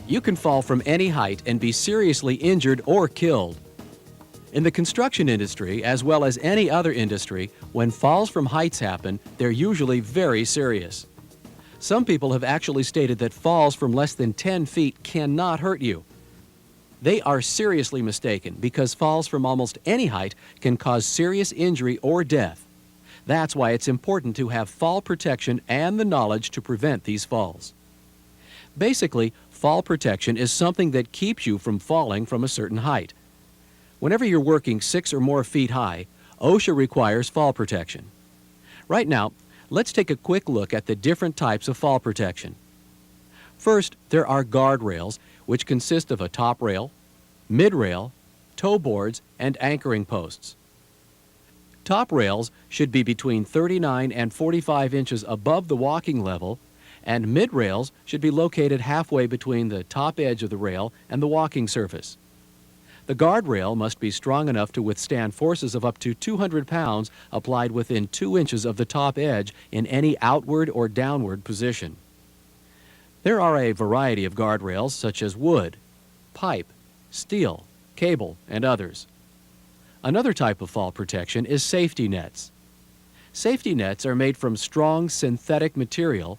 You can fall from any height and be seriously injured or killed. In the construction industry, as well as any other industry, when falls from heights happen, they're usually very serious. Some people have actually stated that falls from less than 10 feet cannot hurt you. They are seriously mistaken because falls from almost any height can cause serious injury or death. That's why it's important to have fall protection and the knowledge to prevent these falls. Basically, fall protection is something that keeps you from falling from a certain height. Whenever you're working 6 or more feet high, OSHA requires fall protection. Right now, let's take a quick look at the different types of fall protection. First, there are guardrails, which consist of a top rail, mid-rail, toe boards, and anchoring posts. Top rails should be between 39 and 45 inches above the walking level, and mid-rails should be located halfway between the top edge of the rail and the walking surface. The guardrail must be strong enough to withstand forces of up to 200 pounds applied within 2 inches of the top edge in any outward or downward position. There are a variety of guardrails such as wood, pipe, steel, cable, and others. Another type of fall protection is safety nets. Safety nets are made from strong synthetic material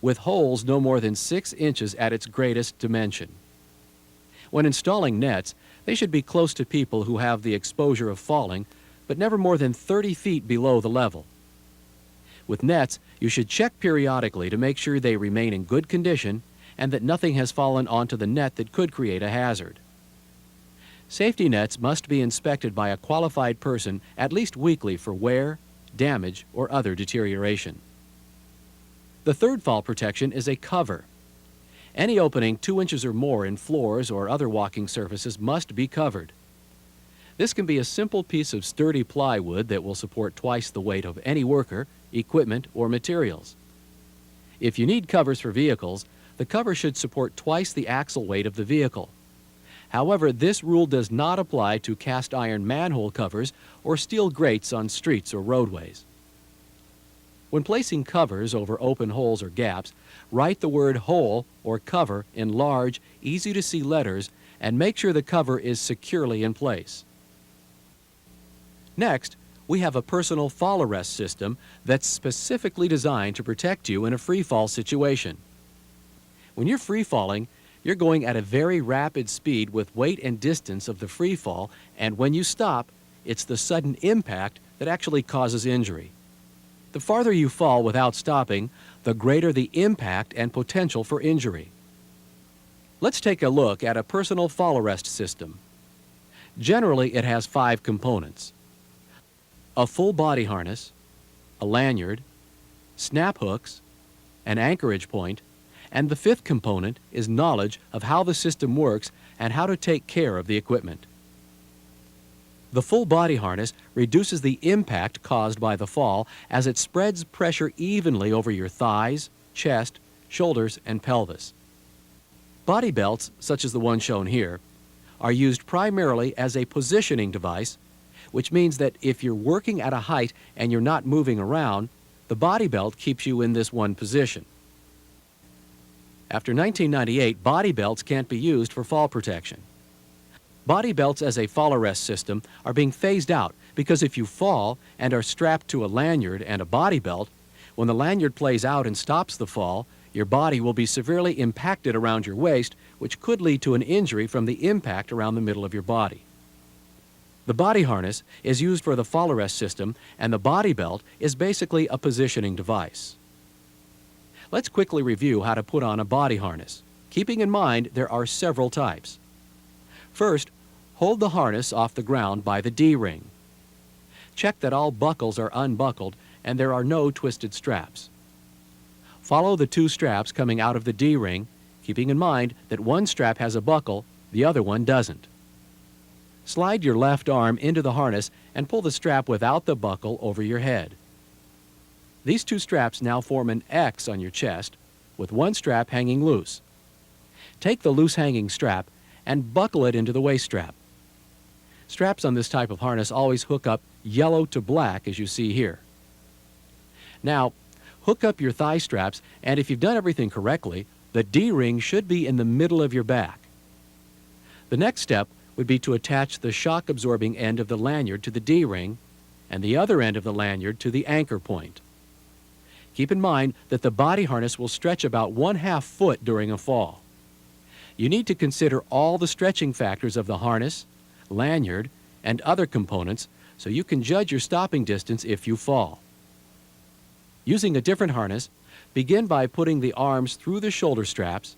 with holes no more than 6 inches at its greatest dimension. When installing nets, they should be close to people who have the exposure of falling, but never more than 30 feet below the level. With nets, you should check periodically to make sure they remain in good condition and that nothing has fallen onto the net that could create a hazard. Safety nets must be inspected by a qualified person at least weekly for wear, damage, or other deterioration. The third fall protection is a cover. Any opening 2 inches or more in floors or other walking surfaces must be covered. This can be a simple piece of sturdy plywood that will support twice the weight of any worker, equipment, or materials. If you need covers for vehicles, the cover should support twice the axle weight of the vehicle. However, this rule does not apply to cast iron manhole covers or steel grates on streets or roadways. When placing covers over open holes or gaps, write the word hole or cover in large, easy-to-see letters and make sure the cover is securely in place. Next, we have a personal fall arrest system that's specifically designed to protect you in a free fall situation. When you're free falling, you're going at a very rapid speed with weight and distance of the free fall, and when you stop, it's the sudden impact that actually causes injury. The farther you fall without stopping, the greater the impact and potential for injury. Let's take a look at a personal fall arrest system. Generally, it has 5 components: a full body harness, a lanyard, snap hooks, an anchorage point, and the 5th component is knowledge of how the system works and how to take care of the equipment. The full body harness reduces the impact caused by the fall as it spreads pressure evenly over your thighs, chest, shoulders, and pelvis. Body belts, such as the one shown here, are used primarily as a positioning device, which means that if you're working at a height and you're not moving around, the body belt keeps you in this one position. After 1998, body belts can't be used for fall protection. Body belts as a fall arrest system are being phased out because if you fall and are strapped to a lanyard and a body belt, when the lanyard plays out and stops the fall, your body will be severely impacted around your waist, which could lead to an injury from the impact around the middle of your body. The body harness is used for the fall arrest system, and the body belt is basically a positioning device. Let's quickly review how to put on a body harness, keeping in mind there are several types. First, hold the harness off the ground by the D-ring. Check that all buckles are unbuckled and there are no twisted straps. Follow the 2 straps coming out of the D-ring, keeping in mind that one strap has a buckle, the other one doesn't. Slide your left arm into the harness and pull the strap without the buckle over your head. These 2 straps now form an X on your chest, with one strap hanging loose. Take the loose hanging strap and buckle it into the waist strap. Straps on this type of harness always hook up yellow to black, as you see here. Now, hook up your thigh straps, and if you've done everything correctly, The D-ring should be in the middle of your back. The next step would be to attach the shock-absorbing end of the lanyard to the D-ring and the other end of the lanyard to the anchor point. Keep in mind that the body harness will stretch about 1/2 foot during a fall. You need to consider all the stretching factors of the harness, lanyard, and other components so you can judge your stopping distance if you fall. Using a different harness, begin by putting the arms through the shoulder straps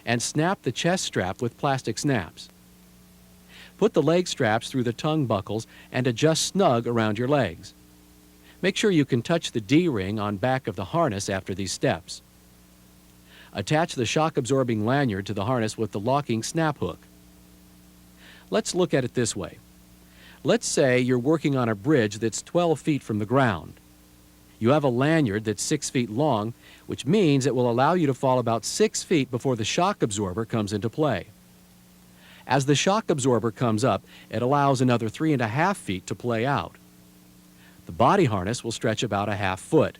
and snap the chest strap with plastic snaps. Put the leg straps through the tongue buckles and adjust snug around your legs. Make sure you can touch the D-ring on back of the harness after these steps. Attach the shock-absorbing lanyard to the harness with the locking snap hook. Let's look at it this way. Let's say you're working on a bridge that's 12 feet from the ground. You have a lanyard that's 6 feet long, which means it will allow you to fall about 6 feet before the shock absorber comes into play. As the shock absorber comes up, it allows another 3.5 feet to play out. The body harness will stretch about 1/2 foot.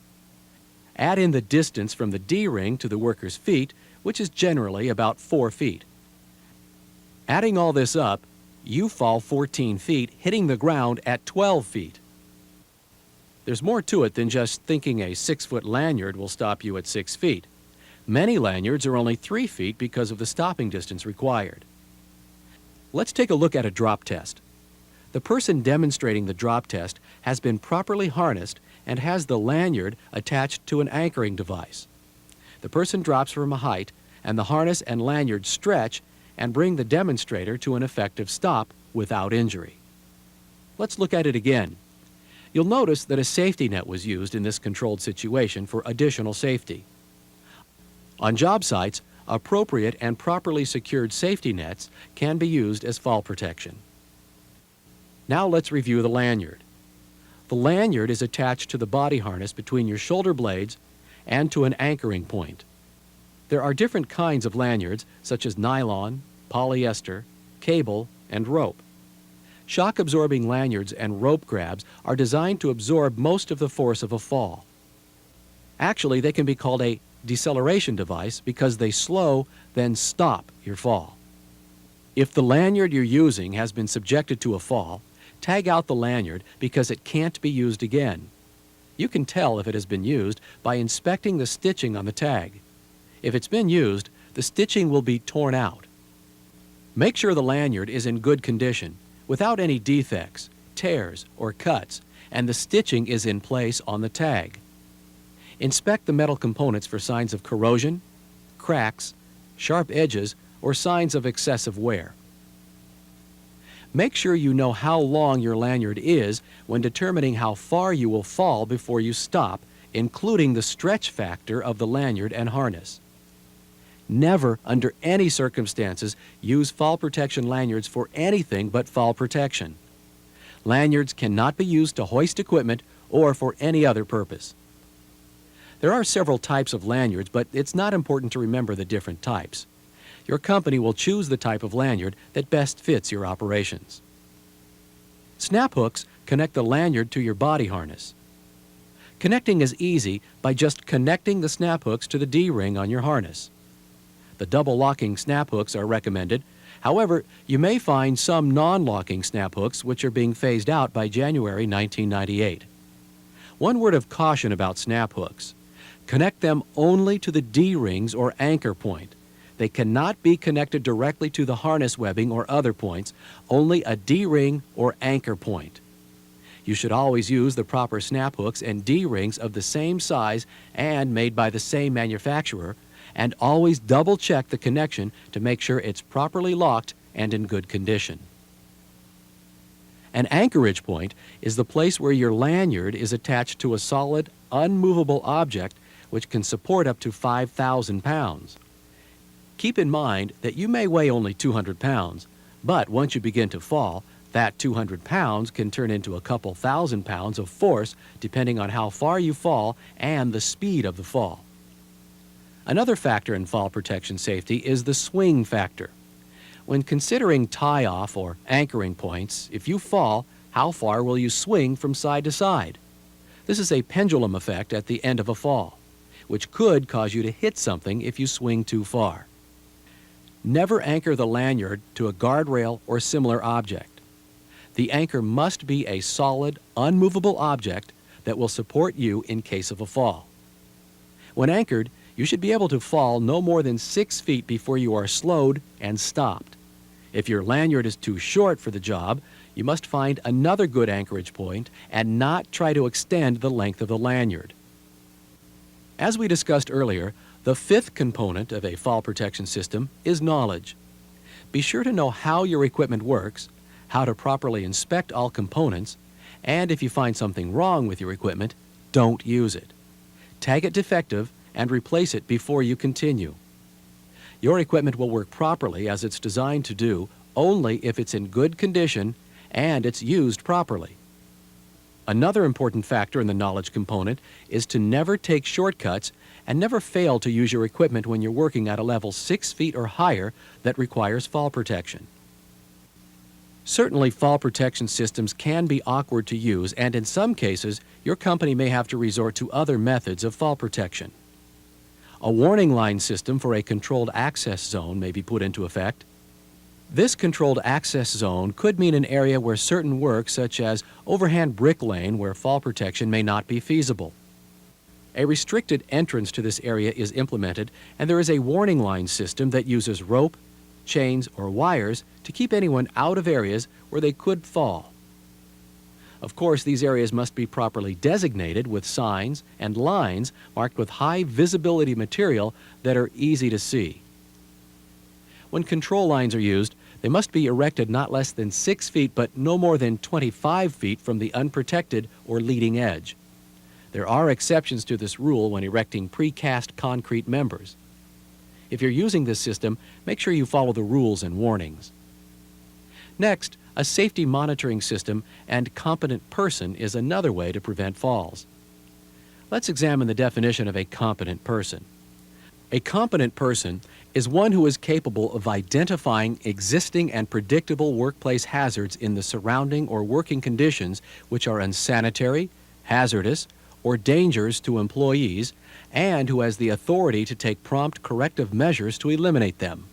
Add in the distance from the D-ring to the worker's feet, which is generally about 4 feet. Adding all this up, you fall 14 feet, hitting the ground at 12 feet. There's more to it than just thinking a 6-foot lanyard will stop you at 6 feet. Many lanyards are only 3 feet because of the stopping distance required. Let's take a look at a drop test. The person demonstrating the drop test has been properly harnessed and has the lanyard attached to an anchoring device. The person drops from a height, and the harness and lanyard stretch and bring the demonstrator to an effective stop without injury. Let's look at it again. You'll notice that a safety net was used in this controlled situation for additional safety. On job sites, appropriate and properly secured safety nets can be used as fall protection. Now let's review the lanyard. The lanyard is attached to the body harness between your shoulder blades and to an anchoring point. There are different kinds of lanyards, such as nylon, polyester, cable, and rope. Shock-absorbing lanyards and rope grabs are designed to absorb most of the force of a fall. Actually, they can be called a deceleration device because they slow, then stop your fall. If the lanyard you're using has been subjected to a fall, tag out the lanyard because it can't be used again. You can tell if it has been used by inspecting the stitching on the tag. If it's been used, the stitching will be torn out. Make sure the lanyard is in good condition, without any defects, tears, or cuts, and the stitching is in place on the tag. Inspect the metal components for signs of corrosion, cracks, sharp edges, or signs of excessive wear. Make sure you know how long your lanyard is when determining how far you will fall before you stop, including the stretch factor of the lanyard and harness. Never, under any circumstances, use fall protection lanyards for anything but fall protection. Lanyards cannot be used to hoist equipment or for any other purpose. There are several types of lanyards, but it's not important to remember the different types. Your company will choose the type of lanyard that best fits your operations. Snap hooks connect the lanyard to your body harness. Connecting is easy by just connecting the snap hooks to the D-ring on your harness. The double locking snap hooks are recommended. However, you may find some non-locking snap hooks which are being phased out by January 1998. One word of caution about snap hooks. Connect them only to the D-rings or anchor point. They cannot be connected directly to the harness webbing or other points, only a D-ring or anchor point. You should always use the proper snap hooks and D-rings of the same size and made by the same manufacturer, and always double-check the connection to make sure it's properly locked and in good condition. An anchorage point is the place where your lanyard is attached to a solid, unmovable object which can support up to 5,000 pounds. Keep in mind that you may weigh only 200 pounds, but once you begin to fall, that 200 pounds can turn into a couple thousand pounds of force depending on how far you fall and the speed of the fall. Another factor in fall protection safety is the swing factor. When considering tie-off or anchoring points, if you fall, how far will you swing from side to side? This is a pendulum effect at the end of a fall. which could cause you to hit something if you swing too far. Never anchor the lanyard to a guardrail or similar object. The anchor must be a solid, unmovable object that will support you in case of a fall. When anchored, you should be able to fall no more than 6 feet before you are slowed and stopped. If your lanyard is too short for the job, you must find another good anchorage point and not try to extend the length of the lanyard. As we discussed earlier, the fifth component of a fall protection system is knowledge. Be sure to know how your equipment works, how to properly inspect all components, and if you find something wrong with your equipment, don't use it. Tag it defective and replace it before you continue. Your equipment will work properly as it's designed to do only if it's in good condition and it's used properly. Another important factor in the knowledge component is to never take shortcuts and never fail to use your equipment when you're working at a level 6 feet or higher that requires fall protection. Certainly, fall protection systems can be awkward to use, and in some cases, your company may have to resort to other methods of fall protection. A warning line system for a controlled access zone may be put into effect. This controlled access zone could mean an area where certain work, such as overhand bricklaying, where fall protection may not be feasible. A restricted entrance to this area is implemented, and there is a warning line system that uses rope, chains, or wires to keep anyone out of areas where they could fall. Of course, these areas must be properly designated with signs and lines marked with high visibility material that are easy to see. When control lines are used, they must be erected not less than 6 feet but no more than 25 feet from the unprotected or leading edge. There are exceptions to this rule when erecting precast concrete members. If you're using this system, make sure you follow the rules and warnings. Next, a safety monitoring system and competent person is another way to prevent falls. Let's examine the definition of a competent person. A competent person is one who is capable of identifying existing and predictable workplace hazards in the surrounding or working conditions which are unsanitary, hazardous, or dangerous to employees, and who has the authority to take prompt corrective measures to eliminate them.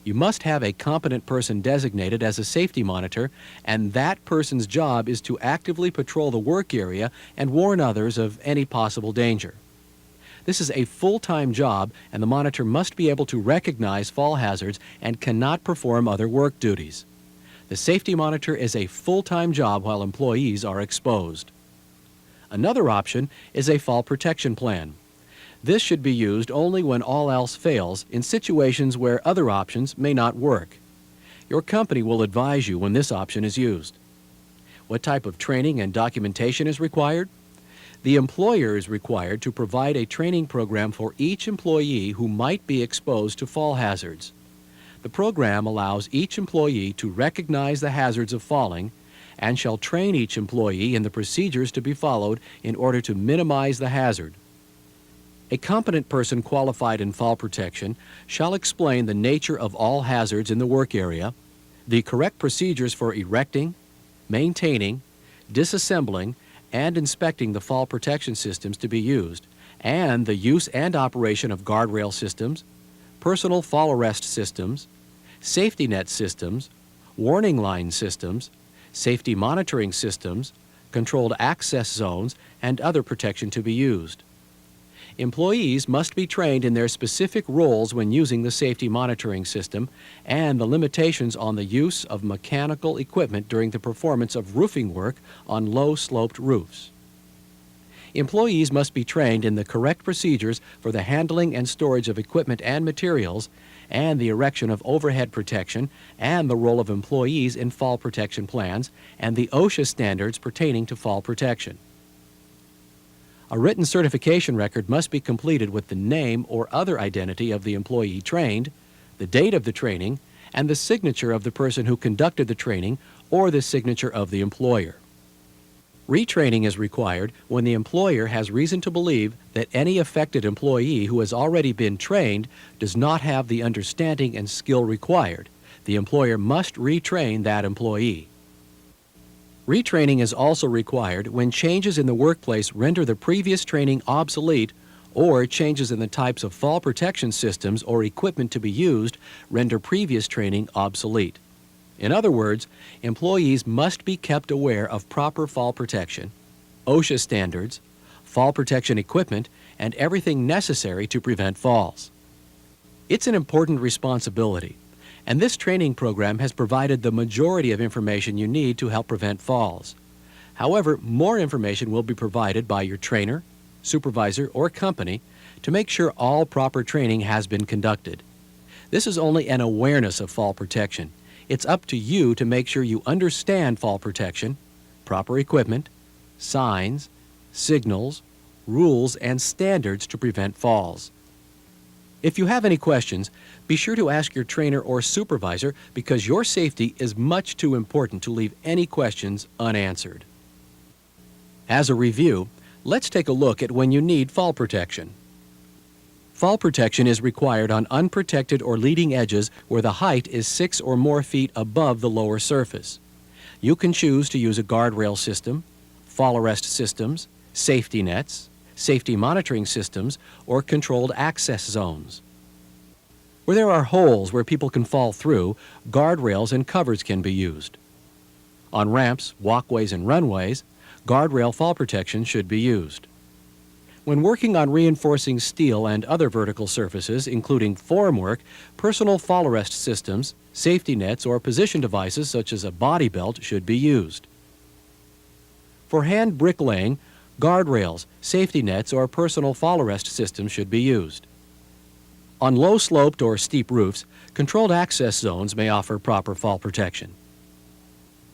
You must have a competent person designated as a safety monitor, and that person's job is to actively patrol the work area and warn others of any possible danger. This is a full-time job, and the monitor must be able to recognize fall hazards and cannot perform other work duties. The safety monitor is a full-time job while employees are exposed. Another option is a fall protection plan. This should be used only when all else fails in situations where other options may not work. Your company will advise you when this option is used. What type of training and documentation is required? The employer is required to provide a training program for each employee who might be exposed to fall hazards. The program allows each employee to recognize the hazards of falling and shall train each employee in the procedures to be followed in order to minimize the hazard. A competent person qualified in fall protection shall explain the nature of all hazards in the work area, the correct procedures for erecting, maintaining, disassembling, and inspecting the fall protection systems to be used, and the use and operation of guardrail systems, personal fall arrest systems, safety net systems, warning line systems, safety monitoring systems, controlled access zones, and other protection to be used. Employees must be trained in their specific roles when using the safety monitoring system and the limitations on the use of mechanical equipment during the performance of roofing work on low-sloped roofs. Employees must be trained in the correct procedures for the handling and storage of equipment and materials and the erection of overhead protection and the role of employees in fall protection plans and the OSHA standards pertaining to fall protection. A written certification record must be completed with the name or other identity of the employee trained, the date of the training, and the signature of the person who conducted the training or the signature of the employer. Retraining is required when the employer has reason to believe that any affected employee who has already been trained does not have the understanding and skill required. The employer must retrain that employee. Retraining is also required when changes in the workplace render the previous training obsolete or changes in the types of fall protection systems or equipment to be used render previous training obsolete. In other words, employees must be kept aware of proper fall protection, OSHA standards, fall protection equipment, and everything necessary to prevent falls. It's an important responsibility, and this training program has provided the majority of information you need to help prevent falls. However, more information will be provided by your trainer, supervisor, or company to make sure all proper training has been conducted. This is only an awareness of fall protection. It's up to you to make sure you understand fall protection, proper equipment, signs, signals, rules, and standards to prevent falls. If you have any questions, be sure to ask your trainer or supervisor because your safety is much too important to leave any questions unanswered. As a review, let's take a look at when you need fall protection. Fall protection is required on unprotected or leading edges where the height is 6 or more feet above the lower surface. You can choose to use a guardrail system, fall arrest systems, safety nets, safety monitoring systems, or controlled access zones. Where there are holes where people can fall through, guardrails and covers can be used. On ramps, walkways, and runways, guardrail fall protection should be used. When working on reinforcing steel and other vertical surfaces, including formwork, personal fall arrest systems, safety nets, or position devices such as a body belt should be used. For hand bricklaying, guardrails, safety nets, or personal fall arrest systems should be used. On low-sloped or steep roofs, controlled access zones may offer proper fall protection.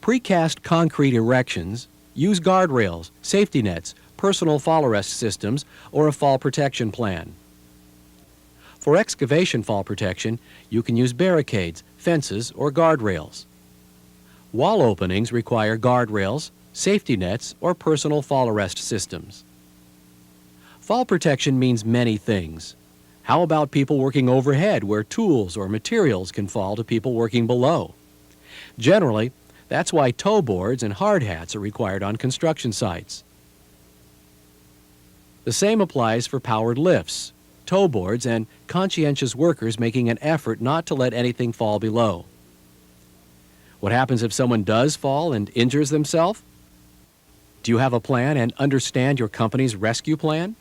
Precast concrete erections use guardrails, safety nets, personal fall arrest systems, or a fall protection plan. For excavation fall protection, you can use barricades, fences, or guardrails. Wall openings require guardrails, safety nets, or personal fall arrest systems. Fall protection means many things. How about people working overhead where tools or materials can fall to people working below? Generally, that's why toe boards and hard hats are required on construction sites. The same applies for powered lifts, toe boards, and conscientious workers making an effort not to let anything fall below. What happens if someone does fall and injures themselves? Do you have a plan and understand your company's rescue plan?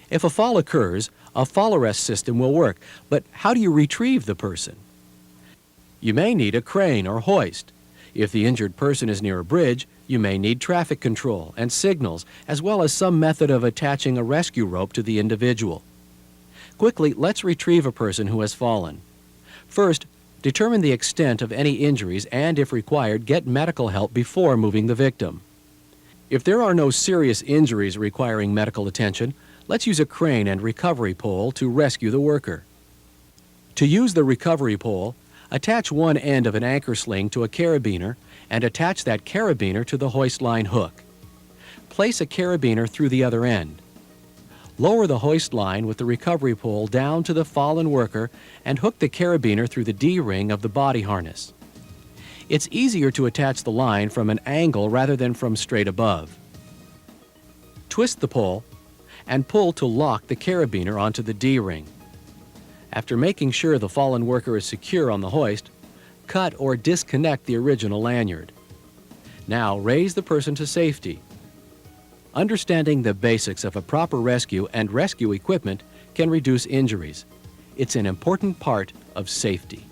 If a fall occurs, a fall arrest system will work, but how do you retrieve the person? You may need a crane or hoist. If the injured person is near a bridge, you may need traffic control and signals, as well as some method of attaching a rescue rope to the individual. Quickly, let's retrieve a person who has fallen. First, determine the extent of any injuries and, if required, get medical help before moving the victim. If there are no serious injuries requiring medical attention, let's use a crane and recovery pole to rescue the worker. To use the recovery pole, attach one end of an anchor sling to a carabiner and attach that carabiner to the hoist line hook. Place a carabiner through the other end. Lower the hoist line with the recovery pole down to the fallen worker and hook the carabiner through the D-ring of the body harness. It's easier to attach the line from an angle rather than from straight above. Twist the pole and pull to lock the carabiner onto the D-ring. After making sure the fallen worker is secure on the hoist, cut or disconnect the original lanyard. Now raise the person to safety. Understanding the basics of a proper rescue and rescue equipment can reduce injuries. It's an important part of safety.